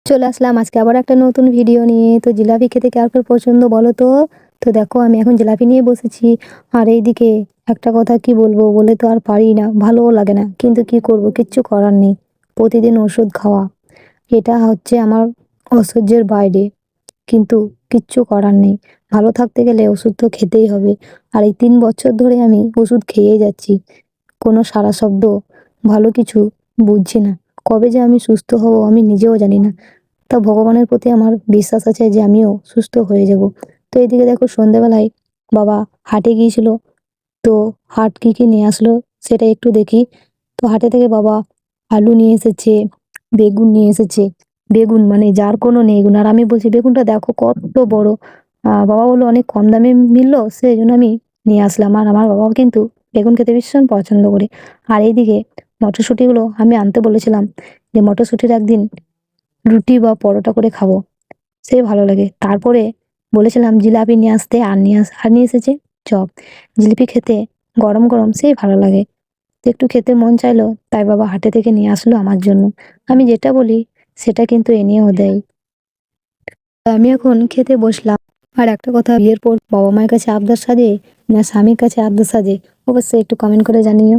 চলে আসলাম আজকে আবার একটা নতুন ভিডিও নিয়ে। তো জিলাপি খেতে কার কার পছন্দ বলো তো? তো দেখো আমি এখন জিলাপি নিয়ে বসেছি। আর এইদিকে একটা কথা কি বলবো, বলে তো আর পারি না, ভালোও লাগে না, কিন্তু কি করব, কিচ্ছু করার নেই। প্রতিদিন ওষুধ খাওয়া, এটা হচ্ছে আমার অসহ্যের বাইরে, কিন্তু কিচ্ছু করার নেই। ভালো থাকতে গেলে ওষুধ তো খেতেই হবে। আর এই 3 বছর ধরে আমি ওষুধ খেয়েই যাচ্ছি, কোনো সাড়া শব্দ, ভালো কিছু বুঝছি না। কবে যে আমি সুস্থ হব আমি নিজেও জানি না। তা ভগবানের প্রতি আমার বিশ্বাস আছে যে আমিও সুস্থ হয়ে যাব। তো এদিকে দেখো সন্ধ্যাবেলায় বাবা হাটে গিয়েছিল। তো হাট কি কি নিয়ে আসলো সেটা একটু দেখি। তো হাটে থেকে বাবা আলু নিয়ে এসেছে, বেগুন নিয়ে এসেছে। বেগুন মানে যার কোনো নেই গুণ। আর আমি বলছি বেগুনটা দেখো কত বড়। বাবা বললো অনেক কম দামে মিললো, সেই জন্য আমি নিয়ে আসলাম। আর আমার বাবাও কিন্তু বেগুন খেতে ভীষণ পছন্দ করে। আর এইদিকে মটরশুঁটিগুলো আমি আনতে বলেছিলাম, যে মটরশুঁটির একদিন রুটি বা পরোটা করে খাবো, সে ভালো লাগে। তারপরে বলেছিলাম জিলাপি নিয়ে আসতে, আর নিয়ে এসেছে চপ। জিলিপি খেতে গরম গরম সেই ভালো লাগে। তো একটু খেতে মন চাইলো, তাই বাবা হাটে থেকে নিয়ে আসলো আমার জন্য। আমি যেটা বলি সেটা কিন্তু এনেও দেয়। আমি এখন খেতে বসলাম। আর একটা কথা, বিয়ের পর বাবা মায়ের কাছে আবদার সাজে না স্বামীর কাছে আবদার সাজে, অবশ্যই একটু কমেন্ট করে জানিও।